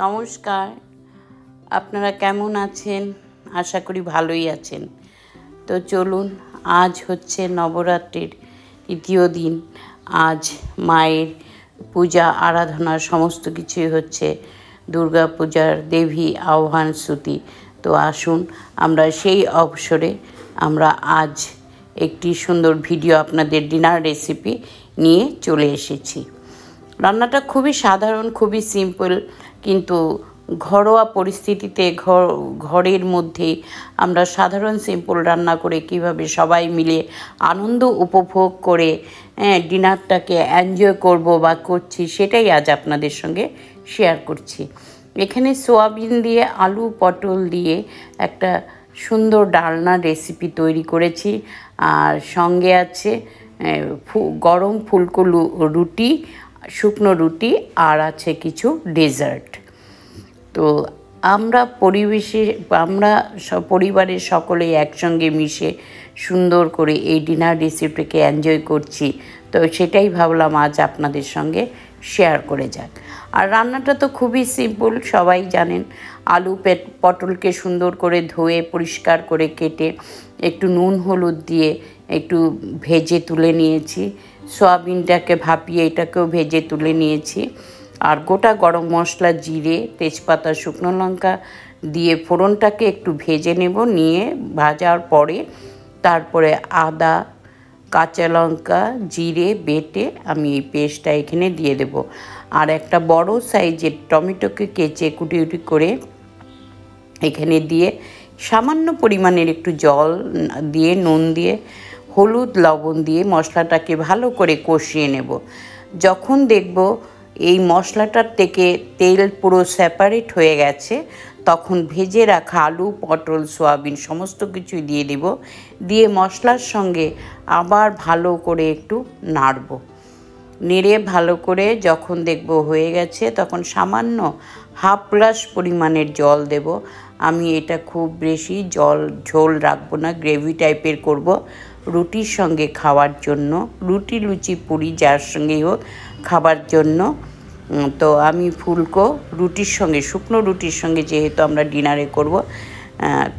নমস্কার, আপনারা কেমন আছেন? আশা করি ভালোই আছেন। তো চলুন, আজ হচ্ছে নবরাত্রির তৃতীয় দিন। আজ মায়ের পূজা আরাধনা সমস্ত কিছুই হচ্ছে, দুর্গা পূজার দেবী আহ্বান স্তুতি। তো আসুন আমরা সেই অবসরে আমরা আজ একটি সুন্দর ভিডিও আপনাদের ডিনার রেসিপি নিয়ে চলে এসেছি। রান্নাটা খুবই সাধারণ, খুবই সিম্পল, কিন্তু ঘরোয়া পরিস্থিতিতে ঘরের মধ্যেই আমরা সাধারণ সিম্পল রান্না করে কিভাবে সবাই মিলে আনন্দ উপভোগ করে ডিনারটাকে এনজয় করব বা করছি, সেটাই আজ আপনাদের সঙ্গে শেয়ার করছি। এখানে সোয়াবিন দিয়ে আলু পটল দিয়ে একটা সুন্দর ডালনা রেসিপি তৈরি করেছি, আর সঙ্গে আছে গরম ফুলকো রুটি, শুকনো রুটি, আর আছে কিছু ডেজার্ট। তো আমরা পরিবারের সকলেই একসঙ্গে মিশে সুন্দর করে এই ডিনার রেসিপিকে এনজয় করছি। তো সেটাই ভাবলাম আজ আপনাদের সঙ্গে শেয়ার করে যাক। আর রান্নাটা তো খুবই সিম্পল, সবাই জানেন। আলু পটলকে সুন্দর করে ধুয়ে পরিষ্কার করে কেটে একটু নুন হলুদ দিয়ে একটু ভেজে তুলে নিয়েছি। সয়াবিনটাকে ভাপিয়ে এটাকেও ভেজে তুলে নিয়েছি। আর গোটা গরম মশলা, জিরে, তেজপাতা, শুকনো লঙ্কা দিয়ে ফোড়নটাকে একটু ভেজে নেব। নিয়ে ভাজার পরে তারপরে আদা, কাঁচা লঙ্কা, জিরে বেটে আমি এই পেস্টটা এখানে দিয়ে দেব। আর একটা বড় সাইজের টমেটোকে কেচে কুটি কুটি করে এখানে দিয়ে সামান্য পরিমাণের একটু জল দিয়ে, নুন দিয়ে, হলুদ লবণ দিয়ে মশলাটাকে ভালো করে কষিয়ে নেব। যখন দেখব এই মশলাটার থেকে তেল পুরো সেপারেট হয়ে গেছে, তখন ভেজে রাখা আলু, পটল, সয়াবিন সমস্ত কিছুই দিয়ে দেব। দিয়ে মশলার সঙ্গে আবার ভালো করে একটু নাড়ব। নেড়ে ভালো করে যখন দেখব হয়ে গেছে, তখন সামান্য হাফ গ্লাস পরিমাণের জল দেব। আমি এটা খুব বেশি ঝোল রাখবো না, গ্রেভি টাইপের করব রুটির সঙ্গে খাওয়ার জন্য, রুটি লুচি পুরি যার সঙ্গেই হোক খাবার জন্য। তো আমি ফুলকো রুটির সঙ্গে, শুকনো রুটির সঙ্গে যেহেতু আমরা ডিনারে করব,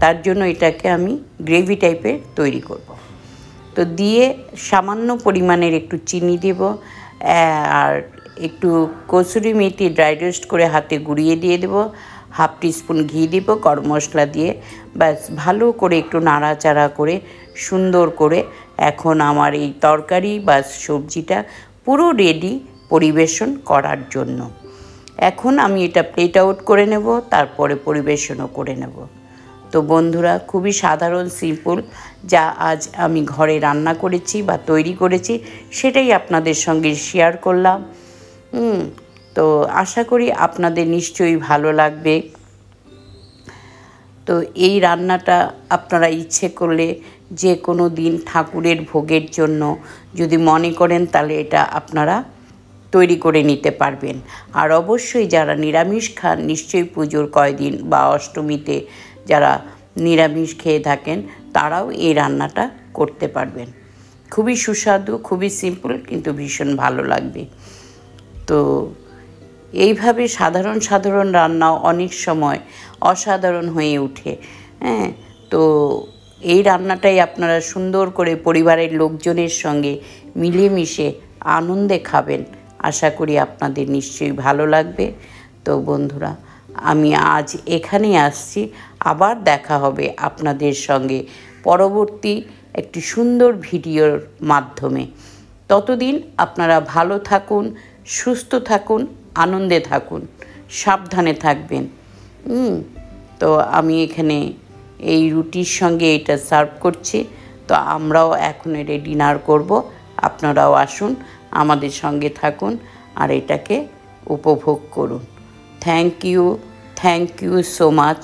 তার জন্য এটাকে আমি গ্রেভি টাইপের তৈরি করব। তো দিয়ে সামান্য পরিমাণের একটু চিনি দেব, আর একটু কসুরি মেথি ড্রাই রোস্ট করে হাতে গুঁড়িয়ে দিয়ে দেব, হাফ টিস্পুন ঘি দেব, গরম মশলা দিয়ে ব্যাস ভালো করে একটু নাড়াচাড়া করে সুন্দর করে এখন আমার এই তরকারি বা সবজিটা পুরো রেডি পরিবেশন করার জন্য। এখন আমি এটা প্লেট আউট করে নেব, তারপরে পরিবেশনও করে নেব। তো বন্ধুরা, খুবই সাধারণ সিম্পল যা আজ আমি ঘরে রান্না করেছি বা তৈরি করেছি, সেটাই আপনাদের সঙ্গে শেয়ার করলাম। তো আশা করি আপনাদের নিশ্চয়ই ভালো লাগবে। তো এই রান্নাটা আপনারা ইচ্ছে করলে যে কোনো দিন ঠাকুরের ভোগের জন্য যদি মনে করেন, তাহলে এটা আপনারা তৈরি করে নিতে পারবেন। আর অবশ্যই যারা নিরামিষ খান, নিশ্চয়ই পুজোর কয়দিন বা অষ্টমীতে যারা নিরামিষ খেয়ে থাকেন, তারাও এই রান্নাটা করতে পারবেন। খুবই সুস্বাদু, খুবই সিম্পল, কিন্তু ভীষণ ভালো লাগবে। তো এইভাবে সাধারণ সাধারণ রান্নাও অনেক সময় অসাধারণ হয়ে ওঠে। তো এই রান্নাটাই আপনারা সুন্দর করে পরিবারের লোকজনের সঙ্গে মিলেমিশে আনন্দে খাবেন। আশা করি আপনাদের নিশ্চয়ই ভালো লাগবে। তো বন্ধুরা, আমি আজ এখানেই আসছি, আবার দেখা হবে আপনাদের সঙ্গে পরবর্তী একটি সুন্দর ভিডিওর মাধ্যমে। ততদিন আপনারা ভালো থাকুন, সুস্থ থাকুন, আনন্দে থাকুন, সাবধানে থাকবেন। তো আমি এখানে এই রুটির সঙ্গে এটা সার্ভ করছি। তো আমরাও এখন এটা ডিনার করব। আপনারাও আসুন, আমাদের সঙ্গে থাকুন আর এটাকে উপভোগ করুন। Thank you so much.